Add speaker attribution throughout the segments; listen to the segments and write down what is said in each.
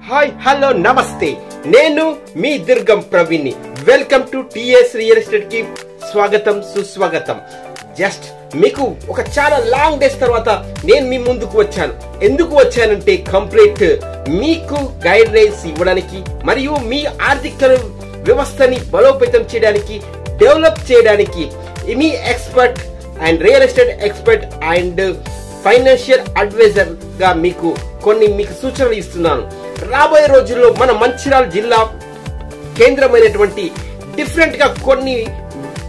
Speaker 1: Hi hello నమస్తే, నేను మీ Durgam Praveen. Welcome to TS real estate కి స్వాగతం సుస్వాగతం. జస్ట్ మీకు ఒక చాలా లాంగ్ డేస్ తర్వాత నేను మీ ముందుకు వచ్చాను. ఎందుకు వచ్చానంటే కంప్లీట్ మీకు గైడ్ లైన్స్ ఇవ్వడానికి మరియు మీ ఆర్థిక వ్యవస్థని బలోపేతం చేయడానికి, డెవలప్ చేయడానికి మీ expert and real estate expert and financial adviser గా మీకు సూచనలు ఇస్తున్నాను. రాబోయే రోజుల్లో మన మంచిర్యాల జిల్లా కేంద్రమైనటువంటి డిఫరెంట్ గా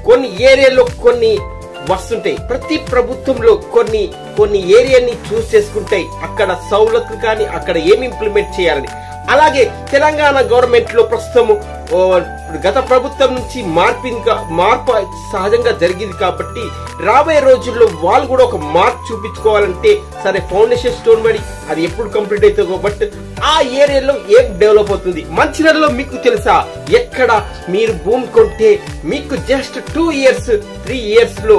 Speaker 1: కొన్ని ఏరియాలో కొన్ని వస్తుంటాయి. ప్రతి ప్రభుత్వంలో కొన్ని ఏరియాని చూస్ చేసుకుంటాయి, అక్కడ సౌలతులు కానీ అక్కడ ఏమి ఇంప్లిమెంట్ చేయాలని. అలాగే తెలంగాణ గవర్నమెంట్ లో ప్రస్తుతం గత ప్రభుత్వం నుంచి మార్పు సహజంగా జరిగింది కాబట్టి రాబోయే రోజుల్లో వాళ్ళు కూడా ఒక మార్పు చూపించుకోవాలంటే సరే ఫౌండేషన్ స్టోన్ పడి అది ఎప్పుడు కంప్లీట్ అవుతుందో, బట్ ఆ ఏరియాలో ఏం డెవలప్ అవుతుంది. మంచిర్యాలలో మీకు తెలుసా, ఎక్కడ మీరు భూమి కొంటే మీకు జస్ట్ 2 years 3 years లో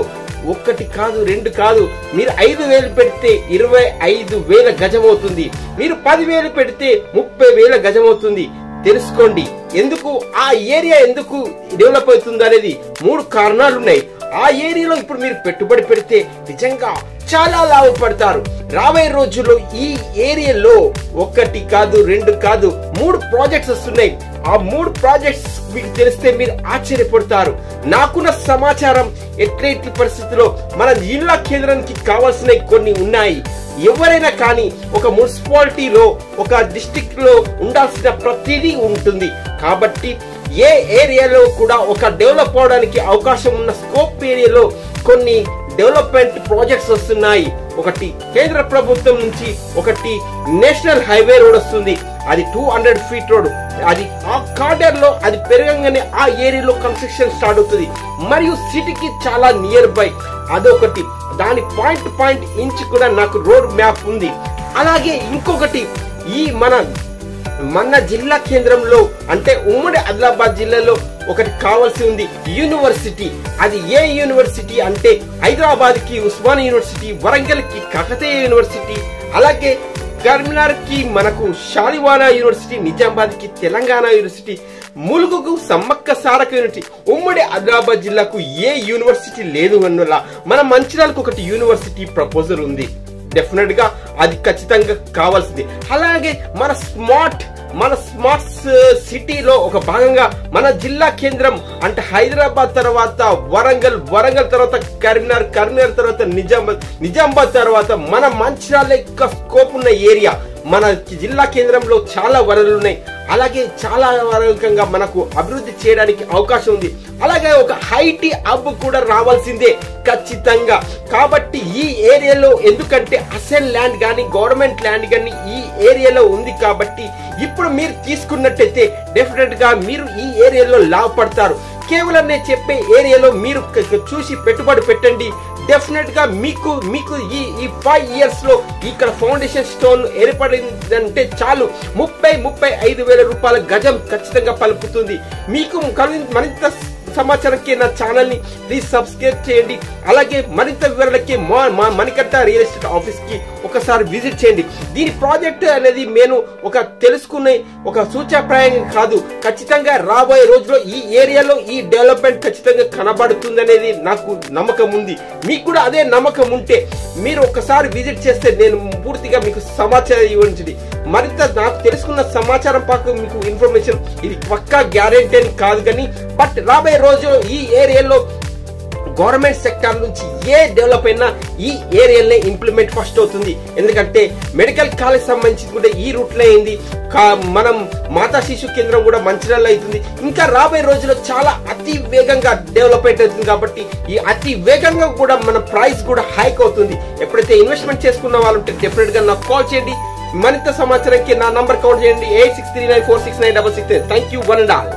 Speaker 1: 1 కాదు 2 కాదు, మీరు 5,000 పెడితే 25,000 గజం అవుతుంది. మీరు 10,000 పెడితే 30,000 గజం అవుతుంది. తెలుసుకోండి ఎందుకు ఆ ఏరియా ఎందుకు డెవలప్ అవుతుంది అనేది 3 కారణాలు ఉన్నాయి. ఆ ఏరియాలో ఇప్పుడు మీరు పెట్టుబడి పెడితే నిజంగా చాలా లాభపడతారు. రాబోయే రోజుల్లో ఈ ఏరియాలో 1 కాదు 2 కాదు 3 ప్రాజెక్ట్స్ వస్తున్నాయి. ఆ 3 ప్రాజెక్ట్స్ మీకు తెలిస్తే మీరు ఆశ్చర్యపడతారు. నాకున్న సమాచారం ఎట్లాంటి పరిస్థితిలో మన జిల్లా కేంద్రానికి కావాల్సినవి కొన్ని ఉన్నాయి. ఎవరైనా కానీ ఒక మున్సిపాలిటీలో ఒక డిస్ట్రిక్ట్ లో ఉండాల్సిన ప్రతిదీ ఉంటుంది. కాబట్టి ఏ ఏరియాలో కూడా ఒక డెవలప్ అవడానికి అవకాశం ఉన్న స్కోప్ ఏరియాలో కొన్ని డెవలప్మెంట్ ప్రాజెక్ట్స్ వస్తున్నాయి. ఒకటి కేంద్ర ప్రభుత్వం నుంచి ఒకటి నేషనల్ హైవే రోడ్ వస్తుంది, అది 200 feet రోడ్. అది ఆ కార్డర్ లో అది పెరగంగానే ఆ ఏరియాలో కన్స్ట్రక్షన్ స్టార్ట్ అవుతుంది. మరియు సిటీకి చాలా నియర్ బై అదొకటి. దాని పాయింట్ ఇంచ్ కూడా నాకు రోడ్ మ్యాప్ ఉంది. అలాగే ఇంకొకటి ఈ మన జిల్లా కేంద్రంలో అంటే ఉమ్మడి ఆదిలాబాద్ జిల్లాలో ఒకటి కావాల్సి ఉంది, యూనివర్సిటీ. అది ఏ యూనివర్సిటీ అంటే హైదరాబాద్ కి ఉస్మానియా యూనివర్సిటీ, వరంగల్ కి కాకతీయ యూనివర్సిటీ, అలాగే కరీంనగర్ కి మనకు షాలివానా యూనివర్సిటీ, నిజామాబాద్ కి తెలంగాణ యూనివర్సిటీ, ములుగుకు సమ్మక్క సారక యూనివర్సిటీ. ఉమ్మడి ఆదిలాబాద్ జిల్లాకు ఏ యూనివర్సిటీ లేదు అన్నలా మన మంచిర్యాలకు ఒకటి యూనివర్సిటీ ప్రపోజల్ ఉంది. డెఫినెట్ గా అది ఖచ్చితంగా కావాల్సింది. అలాగే మన స్మార్ట్ సిటీలో ఒక భాగంగా మన జిల్లా కేంద్రం అంటే హైదరాబాద్ తర్వాత వరంగల్ తర్వాత కరీంనగర్ తర్వాత నిజామాబాద్ తర్వాత మన మంచిర్యాల యొక్క స్కోప్ ఉన్న ఏరియా. మన జిల్లా కేంద్రంలో చాలా వనరులు ఉన్నాయి. అలాగే చాలా వరకంగా మనకు అభివృద్ధి చేయడానికి అవకాశం ఉంది. అలాగే ఒక ఐటీ హబ్ కూడా రావాల్సిందే ఖచ్చితంగా. కాబట్టి ఈ ఏరియాలో ఎందుకంటే అసెల్ ల్యాండ్ గానీ గవర్నమెంట్ ల్యాండ్ గానీ ఈ ఏరియాలో ఉంది. కాబట్టి ఇప్పుడు మీరు తీసుకున్నట్టయితే డెఫినెట్ గా మీరు ఈ ఏరియాలో లాభపడతారు. కేవలం నేను చెప్పే ఏరియాలో మీరు చూసి పెట్టుబడి పెట్టండి. డెఫినెట్ గా మీకు ఈ 5 years లో ఇక్కడ ఫౌండేషన్ స్టోన్ ఏర్పడిందంటే చాలు 30,000-35,000 రూపాయల గజం ఖచ్చితంగా పలుకుతుంది. మీకు మరింత సమాచారంకి నా ఛానల్ ని ప్లీజ్ సబ్స్క్రైబ్ చేయండి. అలాగే మరింత వివరాలకి మా మణికంఠ రియల్ ఎస్టేట్ ఆఫీస్ కి ఒకసారి విజిట్ చేయండి. దీని ప్రాజెక్ట్ అనేది నేను తెలుసుకునే ఒక సూచప్రాయంగా కాదు, ఖచ్చితంగా రాబోయే రోజుల్లో ఈ ఏరియాలో ఈ డెవలప్మెంట్ ఖచ్చితంగా కనబడుతుంది అనేది నాకు నమ్మకం ఉంది. మీకు కూడా అదే నమ్మకం ఉంటే మీరు ఒకసారి విజిట్ చేస్తే నేను పూర్తిగా మీకు సమాచారం ఇవ్వండి. మరింత నాకు తెలుసుకున్న సమాచారం పాటు మీకు ఇన్ఫర్మేషన్ ఇది పక్కా గ్యారెంటీ అని కాదు కానీ, బట్ రాబోయే రోజు ఈ ఏరియాలో గవర్నమెంట్ సెక్టార్ నుంచి ఏ డెవలప్ అయినా ఈ ఏరియాలో ఇంప్లిమెంట్ ఫస్ట్ అవుతుంది. ఎందుకంటే మెడికల్ కాలేజ్ సంబంధించి కూడా ఈ రూట్ లో అయింది. మనం మాతా శిశు కేంద్రం కూడా మంచిర్యాలలో అవుతుంది. ఇంకా రాబోయే రోజుల్లో చాలా అతి వేగంగా డెవలప్మెంట్ అవుతుంది. కాబట్టి ఈ అతి వేగంగా కూడా మన ప్రైస్ కూడా హైక్ అవుతుంది. ఎప్పుడైతే ఇన్వెస్ట్మెంట్ చేసుకున్న వాళ్ళు ఉంటే డెఫినెట్ గా నాకు కాల్ చేయండి. మరింత సమాచారంకి నా నంబర్ కౌంట్ చేయండి 86394696. Thank you one and all.